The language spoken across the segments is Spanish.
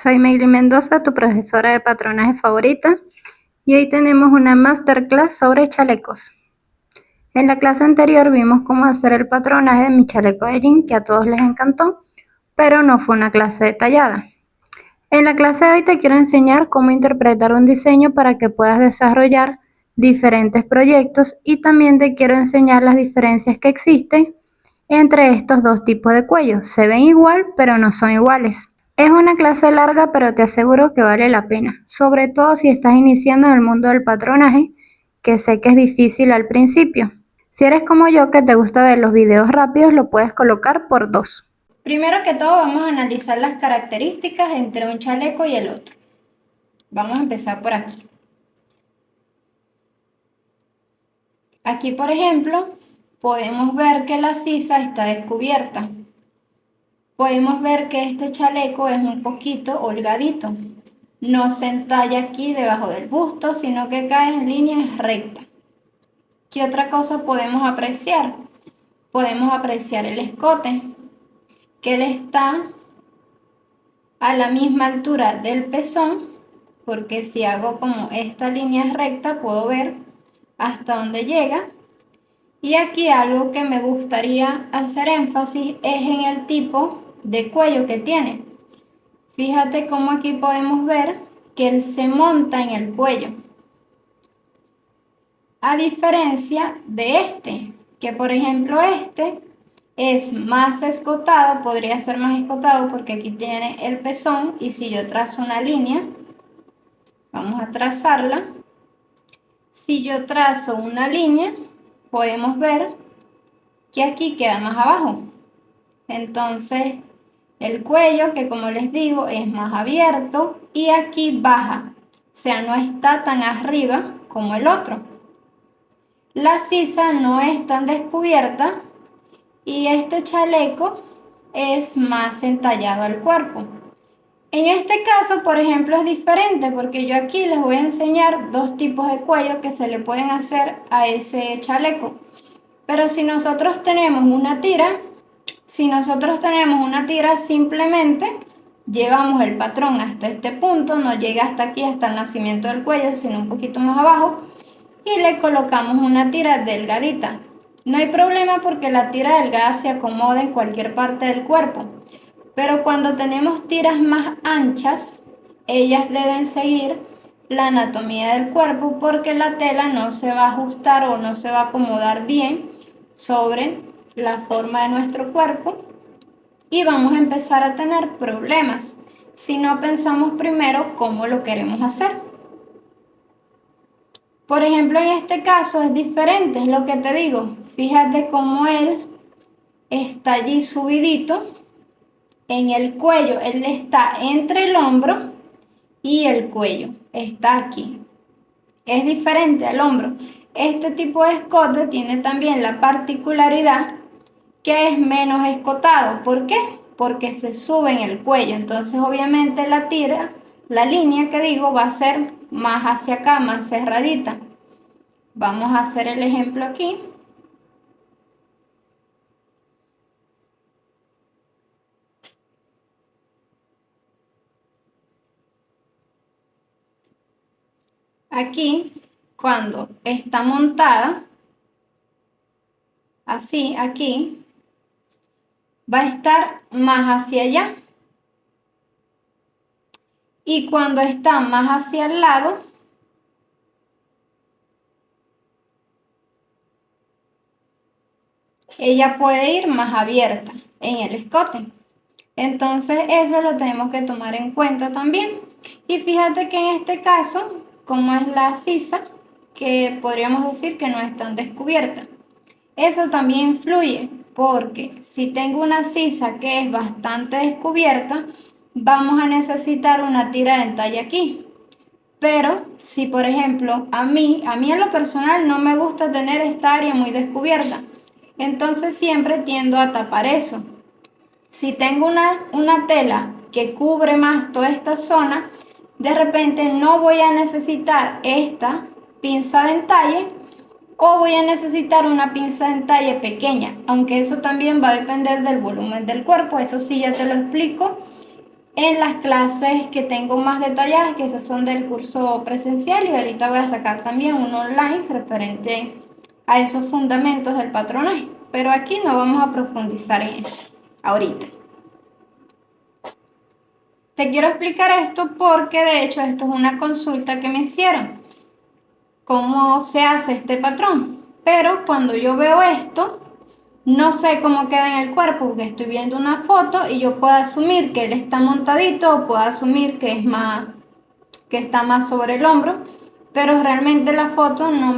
soy Meili Mendoza, tu profesora de patronaje favorita, y hoy tenemos una masterclass sobre chalecos. En la clase anterior vimos cómo hacer el patronaje de mi chaleco de jean, que a todos les encantó, pero no fue una clase detallada. En la clase de hoy te quiero enseñar cómo interpretar un diseño para que puedas desarrollar diferentes proyectos, y también te quiero enseñar las diferencias que existen entre estos dos tipos de cuello. Se ven igual, pero no son iguales. Es una clase larga, pero te aseguro que vale la pena, sobre todo si estás iniciando en el mundo del patronaje, que sé que es difícil al principio. Si eres como yo, que te gusta ver los videos rápidos, lo puedes colocar por 2. Primero que todo vamos a analizar las características entre un chaleco y el otro. Vamos a empezar por aquí. Aquí, por ejemplo, podemos ver que la sisa está descubierta. Podemos ver que este chaleco es un poquito holgadito. No se entalla aquí debajo del busto, sino que cae en línea recta. ¿Qué otra cosa podemos apreciar? Podemos apreciar el escote, que él está a la misma altura del pezón, porque si hago como esta línea recta puedo ver hasta dónde llega. Y aquí algo que me gustaría hacer énfasis es en el tipo de cuello que tiene. Fíjate cómo aquí podemos ver que él se monta en el cuello, a diferencia de este, que por ejemplo este es más escotado, podría ser más escotado porque aquí tiene el pezón, y si yo trazo una línea, vamos a trazarla. Si yo trazo una línea, podemos ver que aquí queda más abajo. Entonces el cuello, que como les digo es más abierto, y aquí baja, o sea, no está tan arriba como el otro. La sisa no es tan descubierta y este chaleco es más entallado al cuerpo. En este caso, por ejemplo, es diferente porque yo aquí les voy a enseñar dos tipos de cuello que se le pueden hacer a ese chaleco. Pero si nosotros tenemos una tira, simplemente llevamos el patrón hasta este punto, no llega hasta aquí, hasta el nacimiento del cuello, sino un poquito más abajo, y le colocamos una tira delgadita. No hay problema porque la tira delgada se acomoda en cualquier parte del cuerpo, pero cuando tenemos tiras más anchas, ellas deben seguir la anatomía del cuerpo, porque la tela no se va a ajustar o no se va a acomodar bien sobre la forma de nuestro cuerpo, y vamos a empezar a tener problemas si no pensamos primero cómo lo queremos hacer. Por ejemplo, en este caso es diferente, es lo que te digo. Fíjate cómo él está allí subidito en el cuello. Él está entre el hombro y el cuello. Está aquí. Es diferente al hombro. Este tipo de escote tiene también la particularidad que es menos escotado. ¿Por qué? Porque se sube en el cuello. Entonces, obviamente, la línea que digo, va a ser más hacia acá, más cerradita. Vamos a hacer el ejemplo aquí. Aquí, cuando está montada, así, aquí, va a estar más hacia allá. Y cuando está más hacia el lado, ella puede ir más abierta en el escote. Entonces eso lo tenemos que tomar en cuenta también. Y fíjate que en este caso, como es la sisa, que podríamos decir que no es tan descubierta, eso también influye, porque si tengo una sisa que es bastante descubierta, vamos a necesitar una tira de entalle aquí. Pero si, por ejemplo, a mí en lo personal no me gusta tener esta área muy descubierta, entonces siempre tiendo a tapar eso. Si tengo una tela que cubre más toda esta zona, de repente no voy a necesitar esta pinza de entalle, o voy a necesitar una pinza de entalle pequeña, aunque eso también va a depender del volumen del cuerpo. Eso sí ya te lo explico en las clases que tengo más detalladas, que esas son del curso presencial, y ahorita voy a sacar también uno online referente a esos fundamentos del patronaje, pero aquí no vamos a profundizar en eso ahorita. Te quiero explicar esto porque de hecho esto es una consulta que me hicieron, cómo se hace este patrón, pero cuando yo veo esto, no sé cómo queda en el cuerpo porque estoy viendo una foto y yo puedo asumir que él está montadito o puedo asumir que que está más sobre el hombro, pero realmente la foto no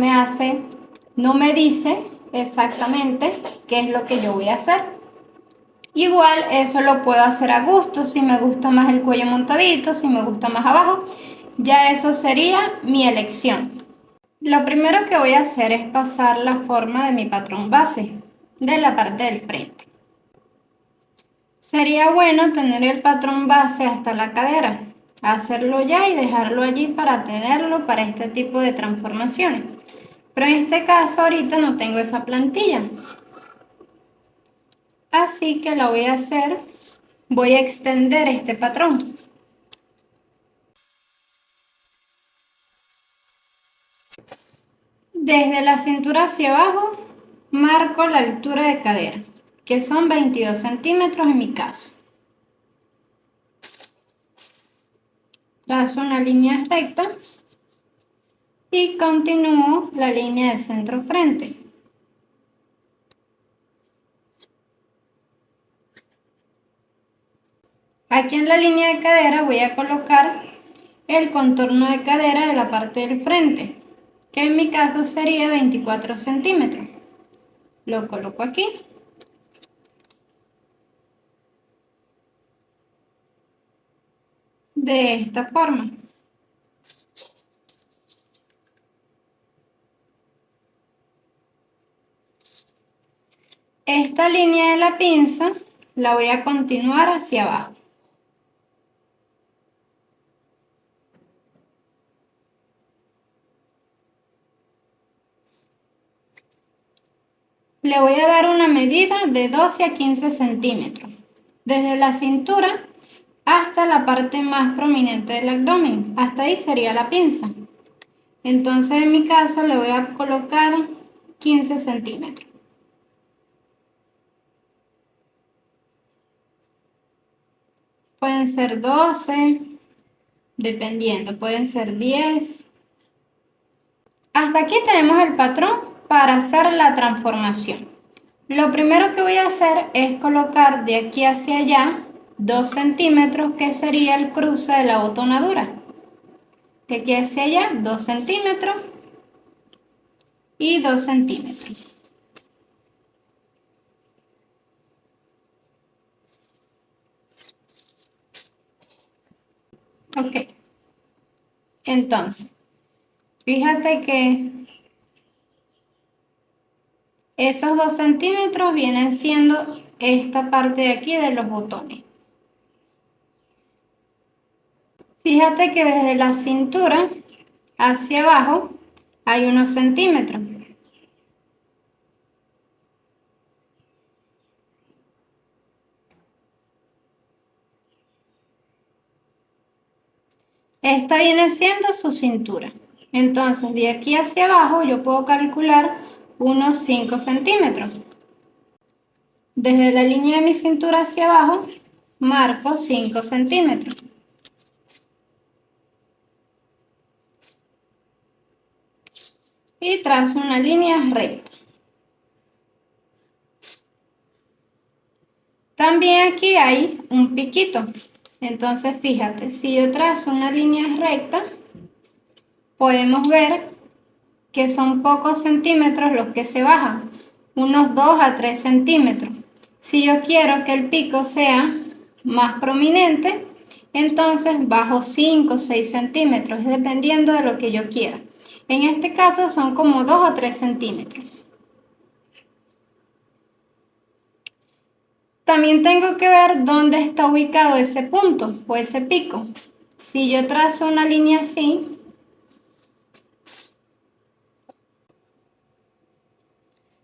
me dice exactamente qué es lo que yo voy a hacer. Igual eso lo puedo hacer a gusto, si me gusta más el cuello montadito, si me gusta más abajo, ya eso sería mi elección. Lo primero que voy a hacer es pasar la forma de mi patrón base de la parte del frente. Sería bueno tener el patrón base hasta la cadera, hacerlo ya y dejarlo allí para tenerlo para este tipo de transformaciones. Pero en este caso ahorita no tengo esa plantilla, así que lo voy a hacer, voy a extender este patrón. Desde la cintura hacia abajo marco la altura de cadera, que son 22 centímetros en mi caso. Trazo una línea recta y continúo la línea de centro frente. Aquí en la línea de cadera voy a colocar el contorno de cadera de la parte del frente, que en mi caso sería 24 centímetros. Lo coloco aquí. De esta forma. Esta línea de la pinza la voy a continuar hacia abajo. Le voy a dar una medida de 12 a 15 centímetros, desde la cintura hasta la parte más prominente del abdomen. Hasta ahí sería la pinza. Entonces en mi caso le voy a colocar 15 centímetros. Pueden ser 12, dependiendo, pueden ser 10. Hasta aquí tenemos el patrón para hacer la transformación. Lo primero que voy a hacer es colocar de aquí hacia allá 2 centímetros, que sería el cruce de la botonadura. De aquí hacia allá 2 centímetros y 2 centímetros. Ok. Entonces, fíjate que esos 2 centímetros vienen siendo esta parte de aquí de los botones. Fíjate que desde la cintura hacia abajo hay unos centímetros. Esta viene siendo su cintura. Entonces, de aquí hacia abajo yo puedo calcular unos 5 centímetros. Desde la línea de mi cintura hacia abajo, marco 5 centímetros. Y trazo una línea recta. También aquí hay un piquito. Entonces, fíjate, si yo trazo una línea recta, podemos ver que son pocos centímetros los que se bajan, unos 2 a 3 centímetros. Si yo quiero que el pico sea más prominente, entonces bajo 5 o 6 centímetros, dependiendo de lo que yo quiera. En este caso son como 2 o 3 centímetros. También tengo que ver dónde está ubicado ese punto o ese pico. Si yo trazo una línea así,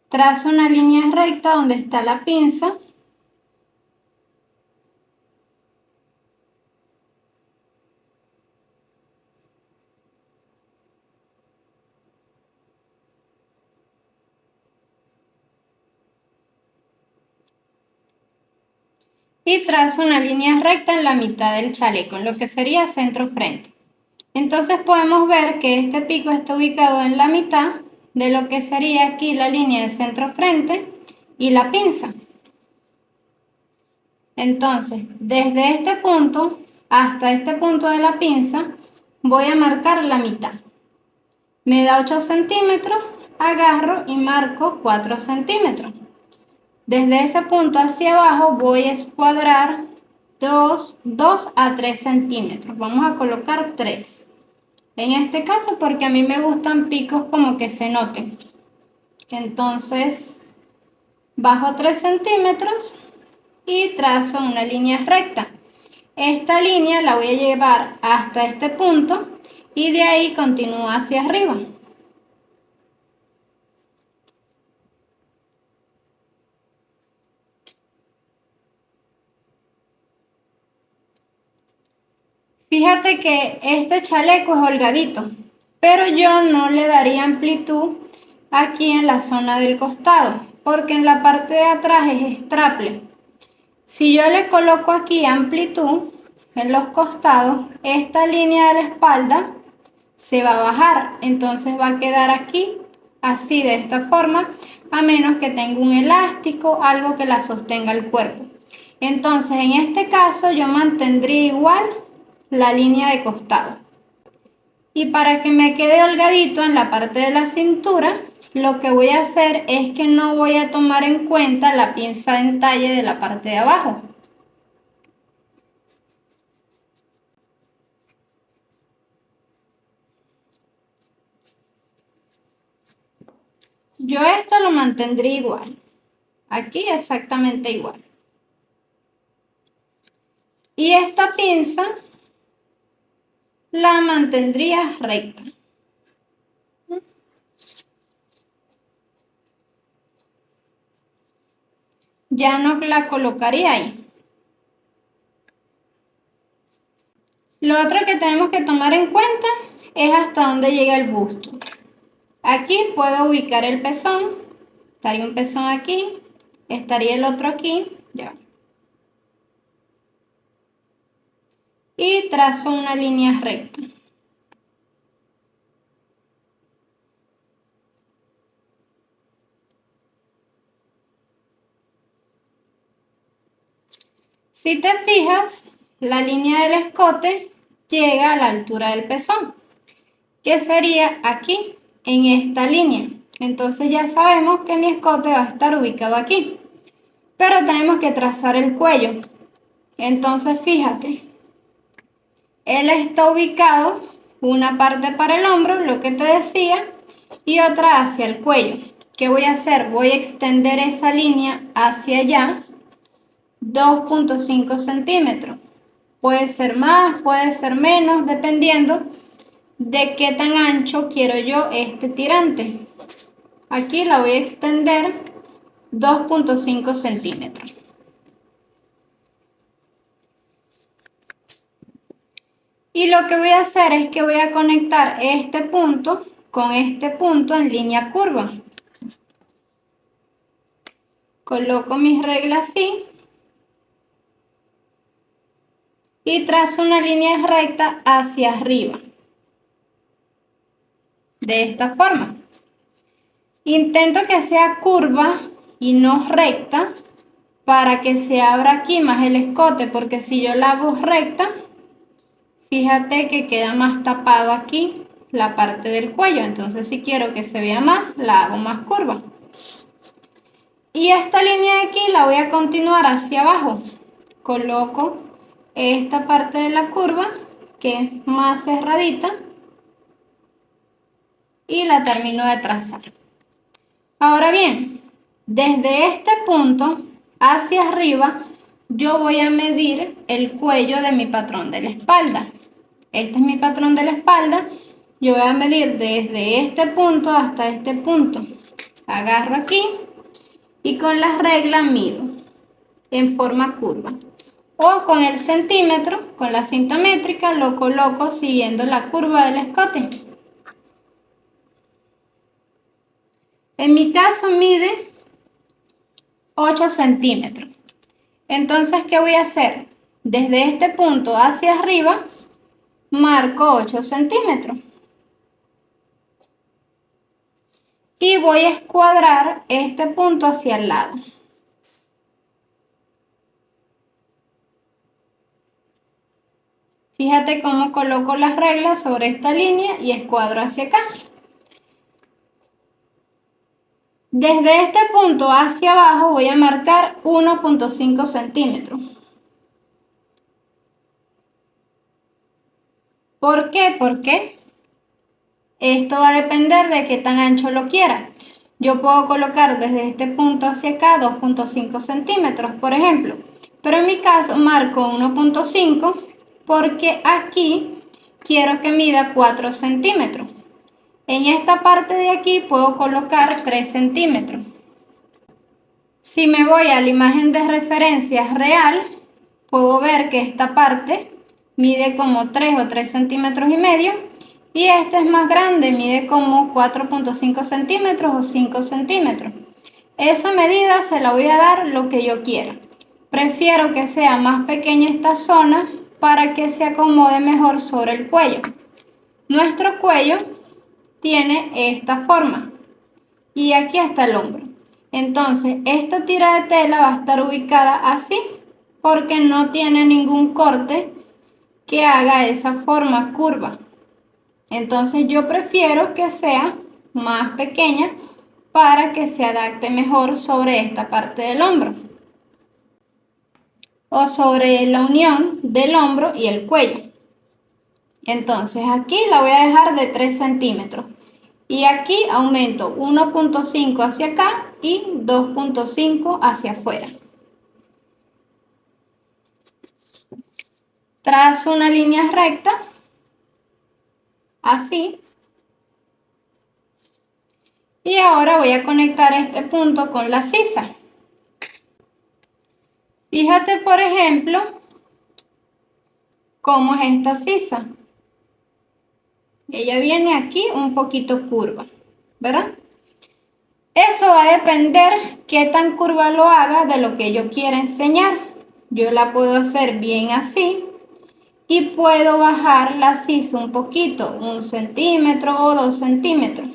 trazo una línea recta donde está la pinza y trazo una línea recta en la mitad del chaleco, en lo que sería centro-frente. Entonces podemos ver que este pico está ubicado en la mitad de lo que sería aquí la línea de centro-frente y la pinza. Entonces, desde este punto hasta este punto de la pinza, voy a marcar la mitad. Me da 8 centímetros, agarro y marco 4 centímetros. Desde ese punto hacia abajo voy a escuadrar 2 a 3 centímetros. Vamos a colocar 3. En este caso porque a mí me gustan picos como que se noten. Entonces, bajo 3 centímetros y trazo una línea recta. Esta línea la voy a llevar hasta este punto y de ahí continúo hacia arriba. Fíjate que este chaleco es holgadito, pero yo no le daría amplitud aquí en la zona del costado, porque en la parte de atrás es straple. Si yo le coloco aquí amplitud en los costados, esta línea de la espalda se va a bajar, entonces va a quedar aquí así de esta forma, a menos que tenga un elástico, algo que la sostenga el cuerpo. Entonces en este caso yo mantendría igual la línea de costado. Y para que me quede holgadito en la parte de la cintura, lo que voy a hacer es que no voy a tomar en cuenta la pinza de entalle de la parte de abajo. Yo esto lo mantendría igual. Aquí exactamente igual. Y esta pinza la mantendría recta. Ya no la colocaría ahí. Lo otro que tenemos que tomar en cuenta es hasta dónde llega el busto. Aquí puedo ubicar el pezón. Estaría un pezón aquí, estaría el otro aquí, ya. Y trazo una línea recta. Si te fijas, la línea del escote llega a la altura del pezón, que sería aquí, en esta línea. Entonces ya sabemos que mi escote va a estar ubicado aquí. Pero tenemos que trazar el cuello. Entonces fíjate, él está ubicado una parte para el hombro, lo que te decía, y otra hacia el cuello. ¿Qué voy a hacer? Voy a extender esa línea hacia allá 2.5 centímetros. Puede ser más, puede ser menos, dependiendo de qué tan ancho quiero yo este tirante. Aquí la voy a extender 2.5 centímetros. Y lo que voy a hacer es que voy a conectar este punto con este punto en línea curva. Coloco mis reglas así y trazo una línea recta hacia arriba. De esta forma. Intento que sea curva y no recta para que se abra aquí más el escote, porque si yo la hago recta, fíjate que queda más tapado aquí la parte del cuello. Entonces si quiero que se vea más, la hago más curva. Y esta línea de aquí la voy a continuar hacia abajo. Coloco esta parte de la curva que es más cerradita y la termino de trazar. Ahora bien, desde este punto hacia arriba yo voy a medir el cuello de mi patrón de la espalda. Este es mi patrón de la espalda. Yo voy a medir desde este punto hasta este punto. Agarro aquí y con las reglas mido en forma curva. O con el centímetro, con la cinta métrica, lo coloco siguiendo la curva del escote. En mi caso mide 8 centímetros. Entonces, ¿qué voy a hacer? Desde este punto hacia arriba, marco 8 centímetros. Y voy a escuadrar este punto hacia el lado. Fíjate cómo coloco las reglas sobre esta línea y escuadro hacia acá. Desde este punto hacia abajo voy a marcar 1.5 centímetros. ¿Por qué? Porque esto va a depender de qué tan ancho lo quiera. Yo puedo colocar desde este punto hacia acá 2.5 centímetros, por ejemplo. Pero en mi caso marco 1.5 porque aquí quiero que mida 4 centímetros. En esta parte de aquí puedo colocar 3 centímetros. Si me voy a la imagen de referencia real, puedo ver que esta parte mide como 3 o 3 centímetros y medio y este es más grande, mide como 4.5 centímetros o 5 centímetros. Esa medida se la voy a dar lo que yo quiera. Prefiero que sea más pequeña esta zona para que se acomode mejor sobre el cuello. Nuestro cuello tiene esta forma y aquí está el hombro. Entonces, esta tira de tela va a estar ubicada así porque no tiene ningún corte que haga esa forma curva. Entonces, yo prefiero que sea más pequeña para que se adapte mejor sobre esta parte del hombro o sobre la unión del hombro y el cuello. Entonces, aquí la voy a dejar de 3 centímetros. Y aquí aumento 1.5 hacia acá y 2.5 hacia afuera. Trazo una línea recta, así. Y ahora voy a conectar este punto con la sisa. Fíjate, por ejemplo, cómo es esta sisa. Ella viene aquí un poquito curva, ¿verdad? Eso va a depender qué tan curva lo haga de lo que yo quiera enseñar. Yo la puedo hacer bien así y puedo bajar la sisa un poquito, 1 centímetro o 2 centímetros.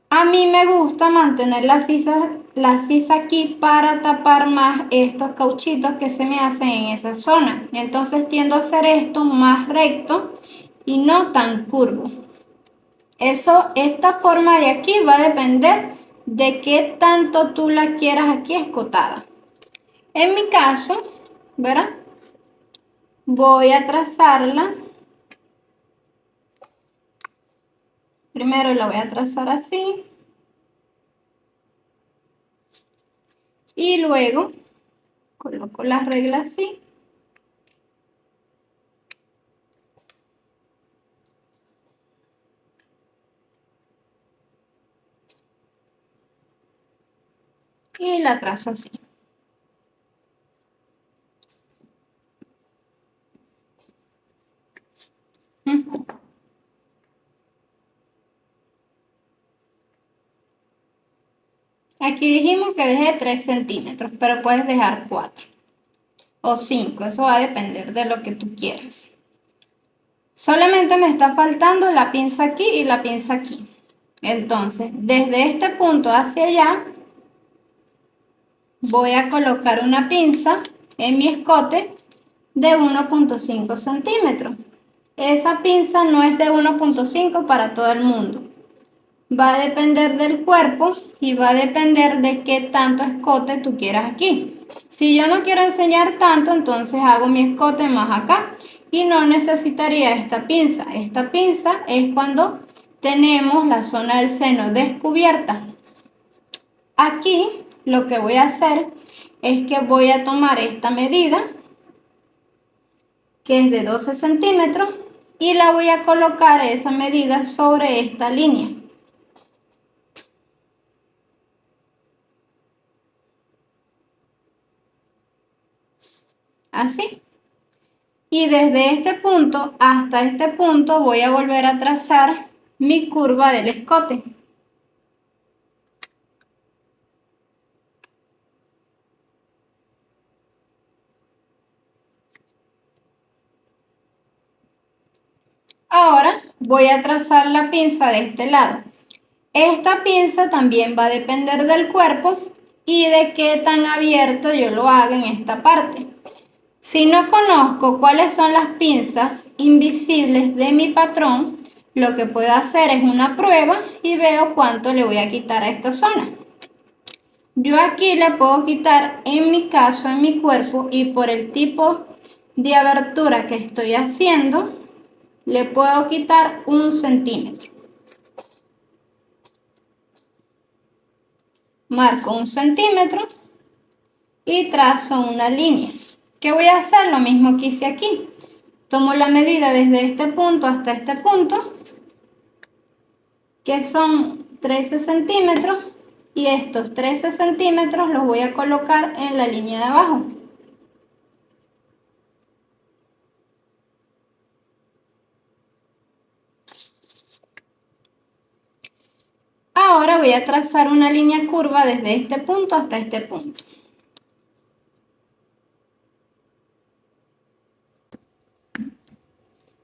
A mí me gusta mantener la sisa aquí para tapar más estos cauchitos que se me hacen en esa zona. Entonces tiendo a hacer esto más recto y no tan curvo. Esta forma de aquí va a depender de qué tanto tú la quieras aquí escotada. En mi caso, ¿verdad? Voy a trazarla. Primero la voy a trazar así. Y luego coloco las reglas así. Y la trazo así. Aquí dijimos que deje 3 centímetros, pero puedes dejar 4 o 5. Eso va a depender de lo que tú quieras. Solamente me está faltando la pinza aquí y la pinza aquí. Entonces, desde este punto hacia allá, voy a colocar una pinza en mi escote de 1.5 centímetros. Esa pinza no es de 1.5 para todo el mundo. Va a depender del cuerpo y va a depender de qué tanto escote tú quieras aquí. Si yo no quiero enseñar tanto, entonces hago mi escote más acá y no necesitaría esta pinza. Esta pinza es cuando tenemos la zona del seno descubierta. Aquí lo que voy a hacer es que voy a tomar esta medida, que es de 12 centímetros, y la voy a colocar esa medida sobre esta línea. Así. Y desde este punto hasta este punto voy a volver a trazar mi curva del escote. Ahora voy a trazar la pinza de este lado. Esta pinza también va a depender del cuerpo y de qué tan abierto yo lo haga en esta parte. Si no conozco cuáles son las pinzas invisibles de mi patrón, lo que puedo hacer es una prueba y veo cuánto le voy a quitar a esta zona. Yo aquí le puedo quitar, en mi caso, en mi cuerpo, y por el tipo de abertura que estoy haciendo, le puedo quitar 1 centímetro. Marco 1 centímetro y trazo una línea. ¿Qué voy a hacer? Lo mismo que hice aquí. Tomo la medida desde este punto hasta este punto, que son 13 centímetros, y estos 13 centímetros los voy a colocar en la línea de abajo. Ahora voy a trazar una línea curva desde este punto hasta este punto.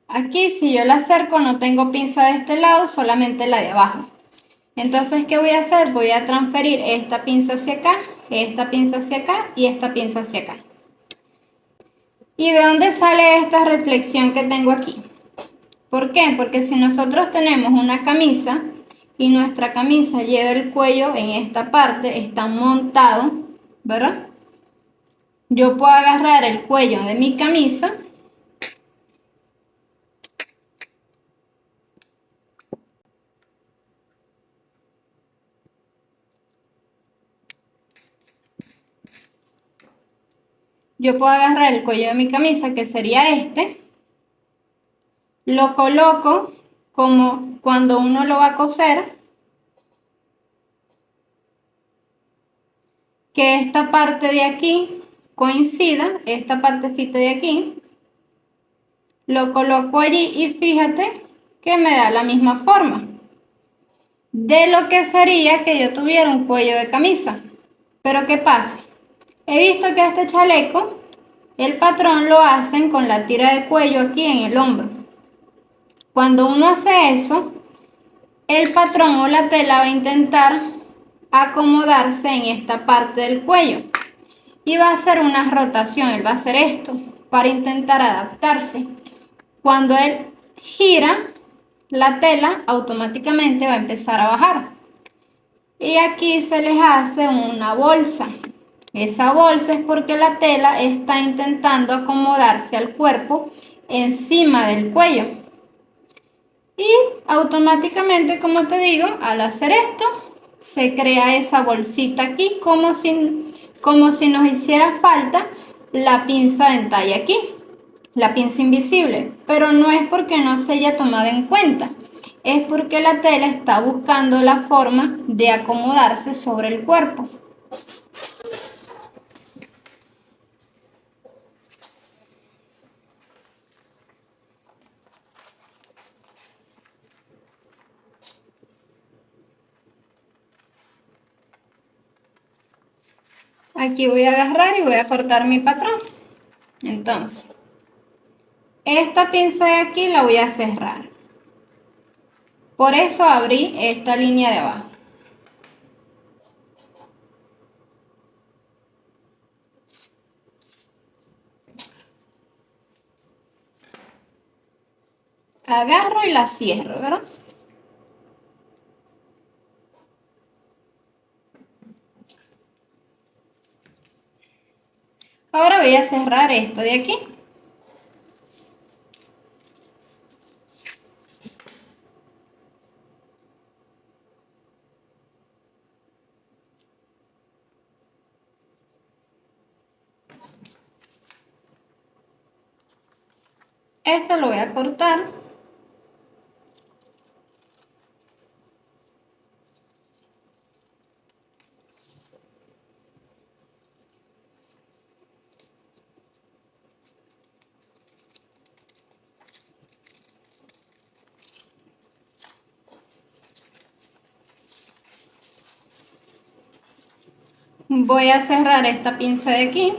Aquí, si yo la acerco, no tengo pinza de este lado, solamente la de abajo. Entonces, ¿qué voy a hacer? Voy a transferir esta pinza hacia acá, esta pinza hacia acá y esta pinza hacia acá. ¿Y de dónde sale esta reflexión que tengo aquí? ¿Por qué? Porque si nosotros tenemos una camisa y nuestra camisa lleva el cuello en esta parte, está montado, ¿verdad? Yo puedo agarrar el cuello de mi camisa que sería este, lo coloco como cuando uno lo va a coser, que esta parte de aquí coincida, esta partecita de aquí, lo coloco allí y fíjate que me da la misma forma de lo que sería que yo tuviera un cuello de camisa. Pero ¿qué pasa? He visto que este chaleco, el patrón lo hacen con la tira de cuello aquí en el hombro. Cuando uno hace eso, el patrón o la tela va a intentar acomodarse en esta parte del cuello y va a hacer una rotación, él va a hacer esto para intentar adaptarse. Cuando él gira, la tela automáticamente va a empezar a bajar. Y aquí se les hace una bolsa. Esa bolsa es porque la tela está intentando acomodarse al cuerpo encima del cuello. Y automáticamente, como te digo, al hacer esto, se crea esa bolsita aquí como si nos hiciera falta la pinza de talla aquí, la pinza invisible. Pero no es porque no se haya tomado en cuenta, es porque la tela está buscando la forma de acomodarse sobre el cuerpo. Aquí voy a agarrar y voy a cortar mi patrón. Entonces, esta pinza de aquí la voy a cerrar. Por eso abrí esta línea de abajo. Agarro y la cierro, ¿verdad? Ahora voy a cerrar esto de aquí. Esto lo voy a cortar. Voy a cerrar esta pinza de aquí.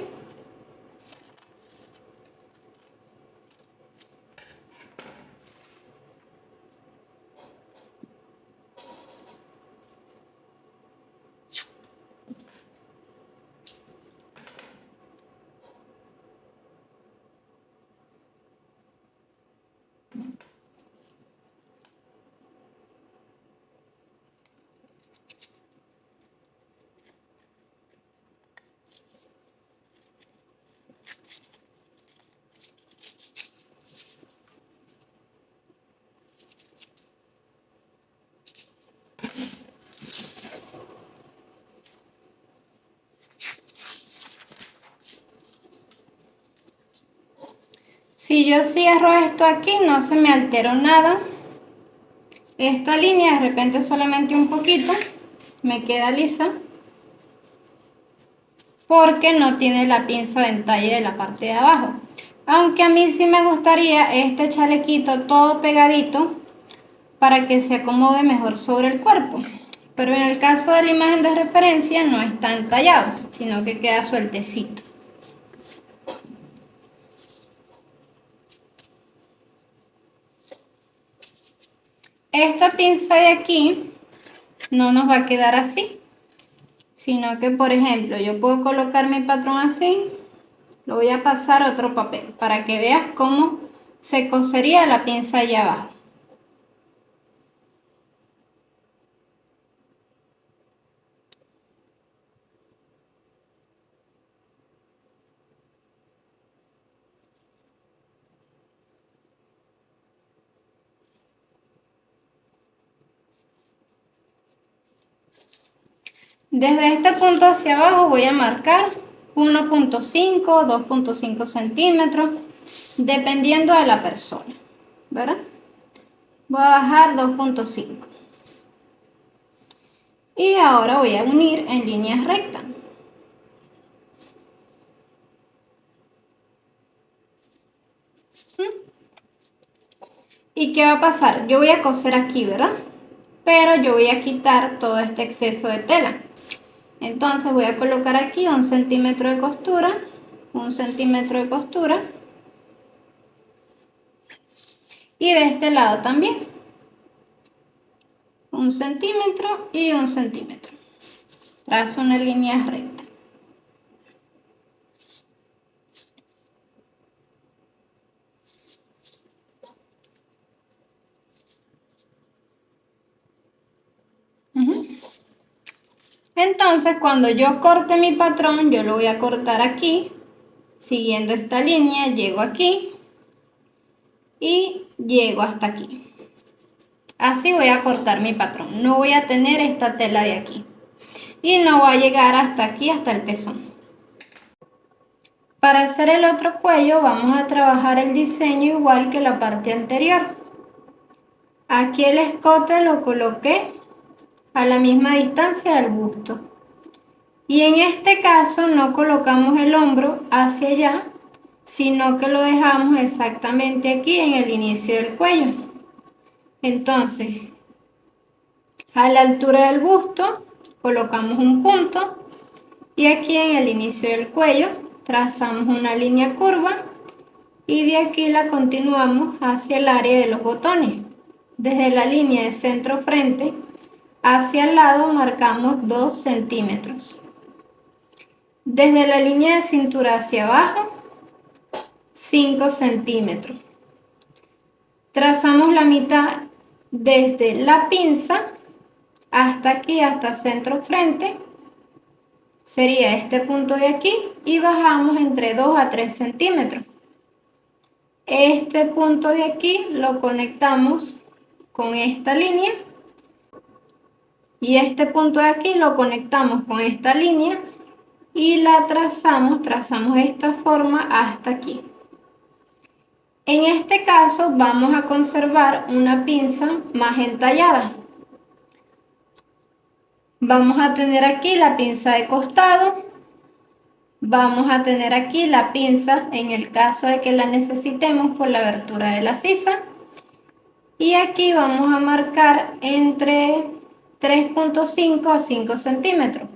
Si yo cierro esto aquí, no se me alteró nada. Esta línea de repente solamente un poquito me queda lisa porque no tiene la pinza de entalle de la parte de abajo. Aunque a mí sí me gustaría este chalequito todo pegadito para que se acomode mejor sobre el cuerpo. Pero en el caso de la imagen de referencia no está entallado, sino que queda sueltecito. Esta pinza de aquí no nos va a quedar así, sino que, por ejemplo, yo puedo colocar mi patrón así, lo voy a pasar a otro papel para que veas cómo se cosería la pinza allá abajo. Desde este punto hacia abajo voy a marcar 1.5, 2.5 centímetros, dependiendo de la persona, ¿verdad? Voy a bajar 2.5. Y ahora voy a unir en líneas rectas. ¿Y qué va a pasar? Yo voy a coser aquí, ¿verdad? Pero yo voy a quitar todo este exceso de tela. Entonces voy a colocar aquí 1 centímetro de costura, 1 centímetro de costura. Y de este lado también. 1 centímetro y 1 centímetro. Trazo una línea recta. Entonces, cuando yo corte mi patrón, yo lo voy a cortar aquí, siguiendo esta línea, llego aquí y llego hasta aquí. Así voy a cortar mi patrón. No voy a tener esta tela de aquí. Y no va a llegar hasta aquí, hasta el pezón. Para hacer el otro cuello vamos a trabajar el diseño igual que la parte anterior. Aquí el escote lo coloqué a la misma distancia del busto. Y en este caso no colocamos el hombro hacia allá, sino que lo dejamos exactamente aquí en el inicio del cuello. Entonces, a la altura del busto colocamos un punto y aquí en el inicio del cuello trazamos una línea curva y de aquí la continuamos hacia el área de los botones. Desde la línea de centro frente hacia el lado marcamos 2 centímetros. Desde la línea de cintura hacia abajo, 5 centímetros. Trazamos la mitad desde la pinza hasta aquí, hasta centro frente. Sería este punto de aquí y bajamos entre 2 a 3 centímetros. Este punto de aquí lo conectamos con esta línea y este punto de aquí lo conectamos con esta línea y la trazamos esta forma hasta aquí. En este caso vamos a conservar una pinza más entallada. Vamos a tener aquí la pinza de costado, vamos a tener aquí la pinza en el caso de que la necesitemos por la abertura de la sisa y aquí vamos a marcar entre 3.5 a 5 centímetros.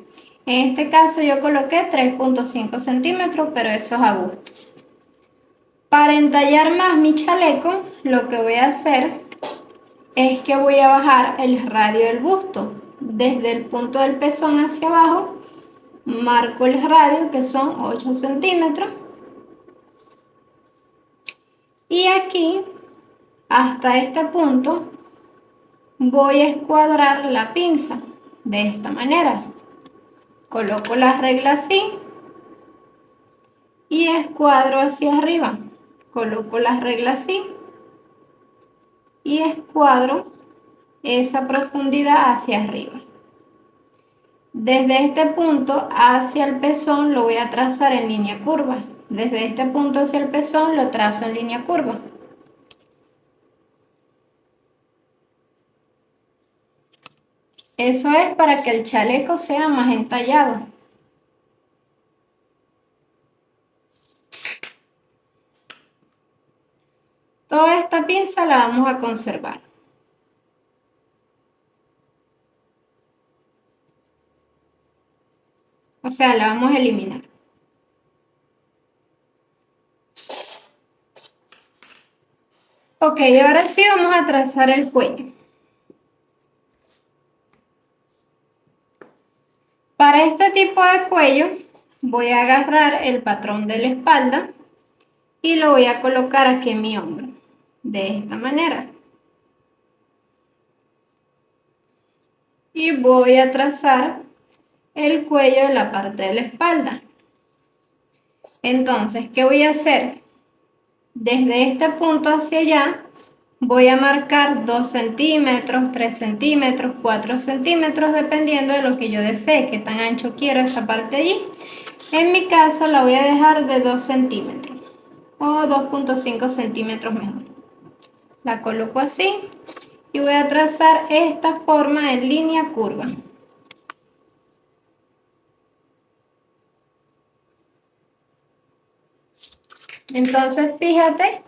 En este caso yo coloqué 3.5 centímetros, pero eso es a gusto. Para entallar más mi chaleco, lo que voy a hacer es que voy a bajar el radio del busto. Desde el punto del pezón hacia abajo, marco el radio que son 8 centímetros. Y aquí, hasta este punto, voy a escuadrar la pinza de esta manera. Coloco la regla así y escuadro hacia arriba. Coloco la regla así y escuadro esa profundidad hacia arriba. Desde este punto hacia el pezón lo voy a trazar en línea curva, Desde este punto hacia el pezón lo trazo en línea curva. Eso es para que el chaleco sea más entallado. Toda esta pinza la vamos a conservar. O sea, la vamos a eliminar. Ok, ahora sí vamos a trazar el cuello. Para este tipo de cuello voy a agarrar el patrón de la espalda y lo voy a colocar aquí en mi hombro, de esta manera. Y voy a trazar el cuello de la parte de la espalda. Entonces, ¿qué voy a hacer? Desde este punto hacia allá voy a marcar 2 centímetros, 3 centímetros, 4 centímetros, dependiendo de lo que yo desee, qué tan ancho quiero esa parte allí. En mi caso la voy a dejar de 2 centímetros o 2,5 centímetros mejor. La coloco así y voy a trazar esta forma en línea curva. Entonces fíjate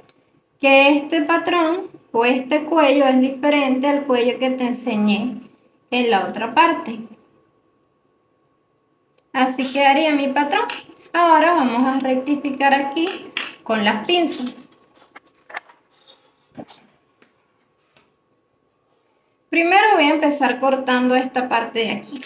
que este patrón o este cuello es diferente al cuello que te enseñé en la otra parte. Así quedaría mi patrón. Ahora vamos a rectificar aquí con las pinzas. Primero voy a empezar cortando esta parte de aquí.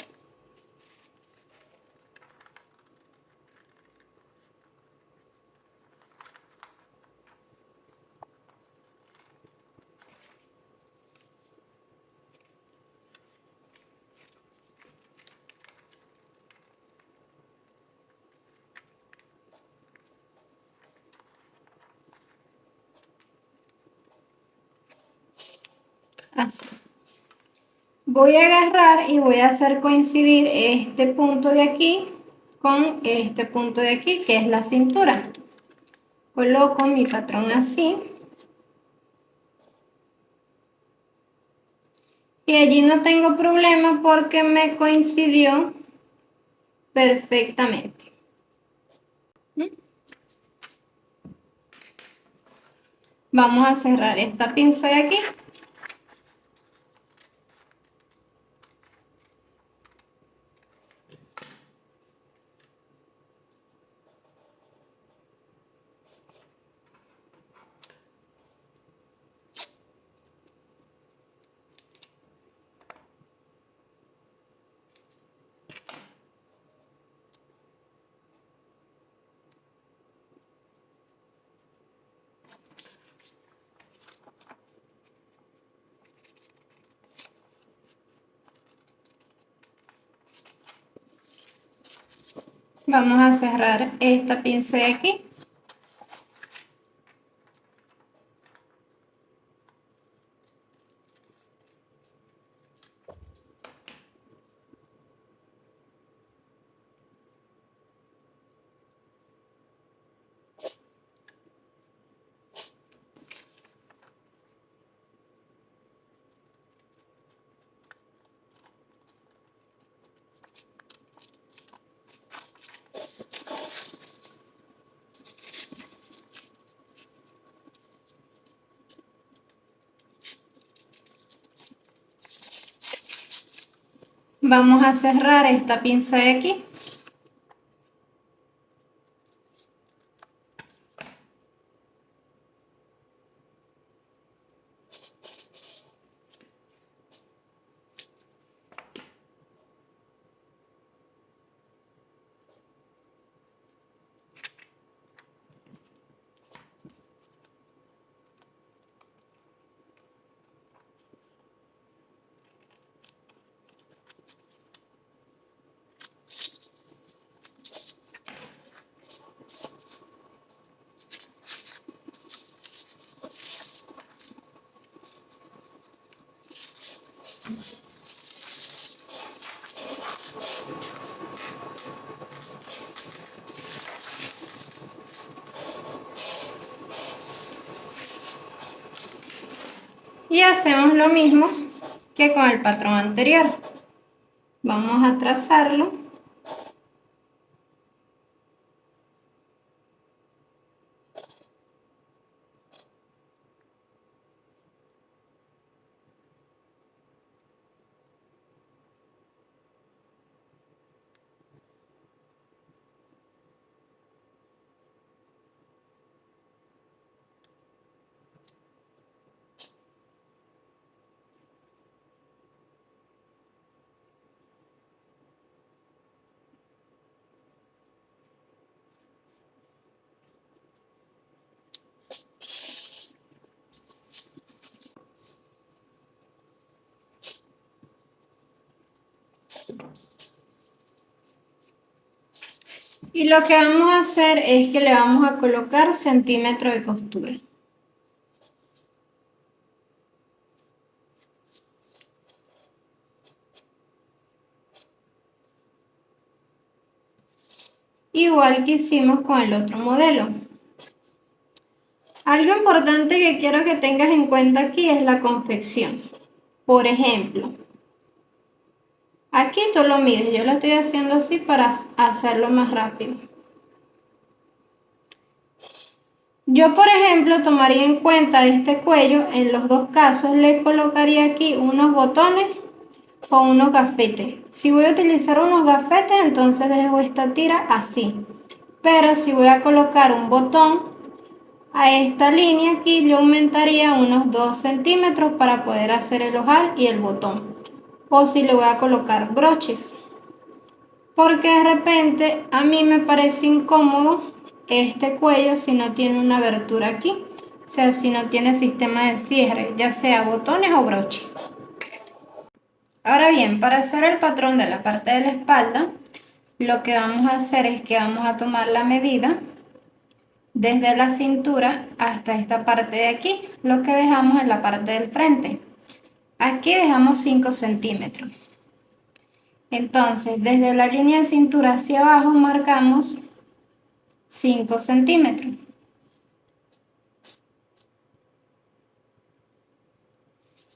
Así. Voy a agarrar y voy a hacer coincidir este punto de aquí con este punto de aquí, que es la cintura. Coloco mi patrón así. Y allí no tengo problema porque me coincidió perfectamente. Vamos a cerrar esta pinza de aquí. Vamos a cerrar esta pinza de aquí. Vamos a cerrar esta pinza de aquí. Y hacemos lo mismo que con el patrón anterior. Vamos a trazarlo. Y lo que vamos a hacer es que le vamos a colocar centímetro de costura. Igual que hicimos con el otro modelo. Algo importante que quiero que tengas en cuenta aquí es la confección. Por ejemplo, aquí tú lo mides, yo lo estoy haciendo así para hacerlo más rápido. Yo, por ejemplo, tomaría en cuenta este cuello, en los dos casos le colocaría aquí unos botones o unos gafetes. Si voy a utilizar unos gafetes, entonces dejo esta tira así. Pero si voy a colocar un botón a esta línea aquí, le aumentaría unos 2 centímetros para poder hacer el ojal y el botón. O si le voy a colocar broches. Porque de repente a mí me parece incómodo este cuello si no tiene una abertura aquí. O sea, si no tiene sistema de cierre, ya sea botones o broches. Ahora bien, para hacer el patrón de la parte de la espalda, lo que vamos a hacer es que vamos a tomar la medida desde la cintura hasta esta parte de aquí, lo que dejamos en la parte del frente. Aquí dejamos 5 centímetros. Entonces, desde la línea de cintura hacia abajo marcamos 5 centímetros.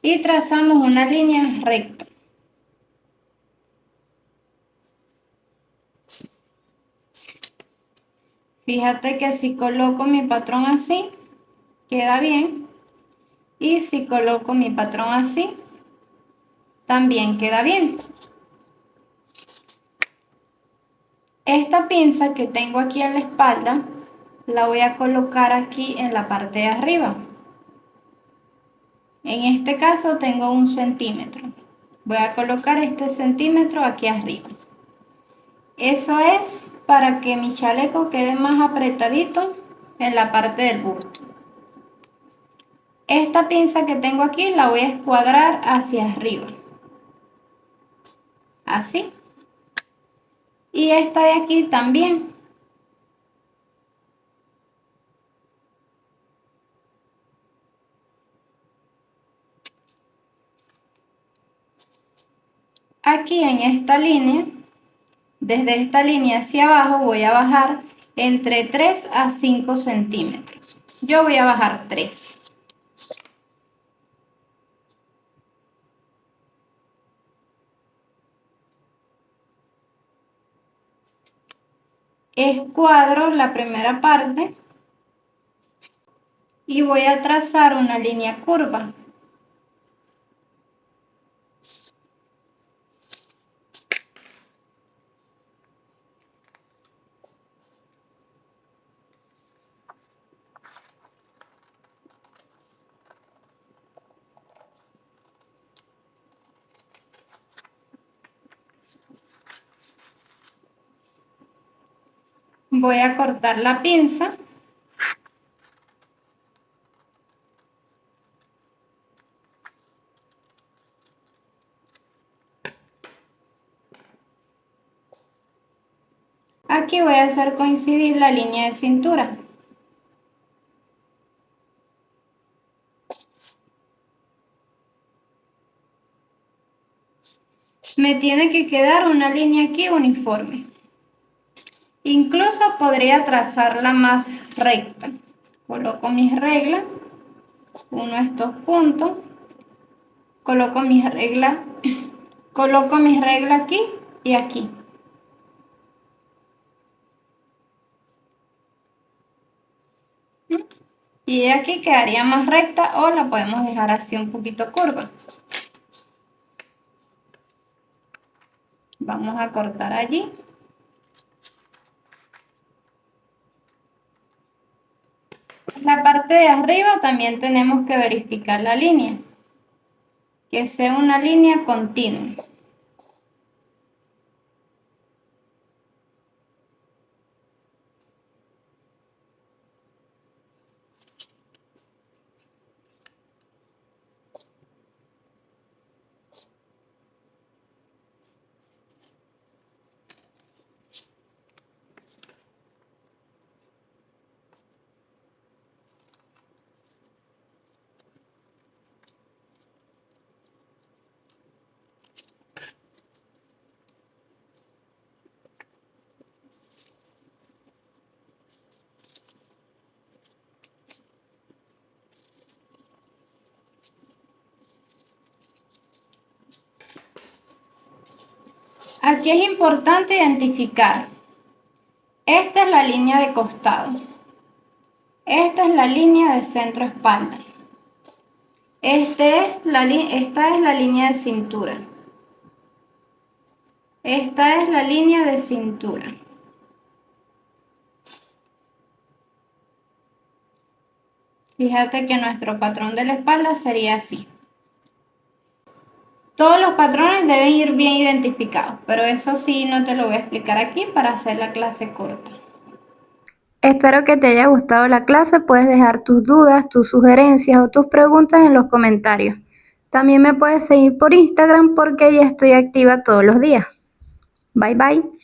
Y trazamos una línea recta. Fíjate que si coloco mi patrón así, queda bien. Y si coloco mi patrón así, también queda bien. Esta pinza que tengo aquí en la espalda, la voy a colocar aquí en la parte de arriba. En este caso tengo 1 centímetro. Voy a colocar este centímetro aquí arriba. Eso es para que mi chaleco quede más apretadito en la parte del busto. Esta pinza que tengo aquí la voy a escuadrar hacia arriba. Así. Y esta de aquí también. Aquí en esta línea, desde esta línea hacia abajo voy a bajar entre 3 a 5 centímetros. Yo voy a bajar 3. Escuadro la primera parte y voy a trazar una línea curva. Voy a cortar la pinza. Aquí voy a hacer coincidir la línea de cintura. Me tiene que quedar una línea aquí uniforme. Incluso podría trazarla más recta. Coloco mis reglas, uno de estos puntos coloco mis reglas, coloco mis reglas aquí y aquí. Y aquí quedaría más recta o la podemos dejar así un poquito curva. Vamos a cortar allí. En la parte de arriba también tenemos que verificar la línea, que sea una línea continua. Aquí es importante identificar. Esta es la línea de costado. Esta es la línea de centro espalda. Esta es la línea de cintura. Esta es la línea de cintura. Fíjate que nuestro patrón de la espalda sería así. Todos los patrones deben ir bien identificados, pero eso sí no te lo voy a explicar aquí para hacer la clase corta. Espero que te haya gustado la clase. Puedes dejar tus dudas, tus sugerencias o tus preguntas en los comentarios. También me puedes seguir por Instagram porque ya estoy activa todos los días. Bye bye.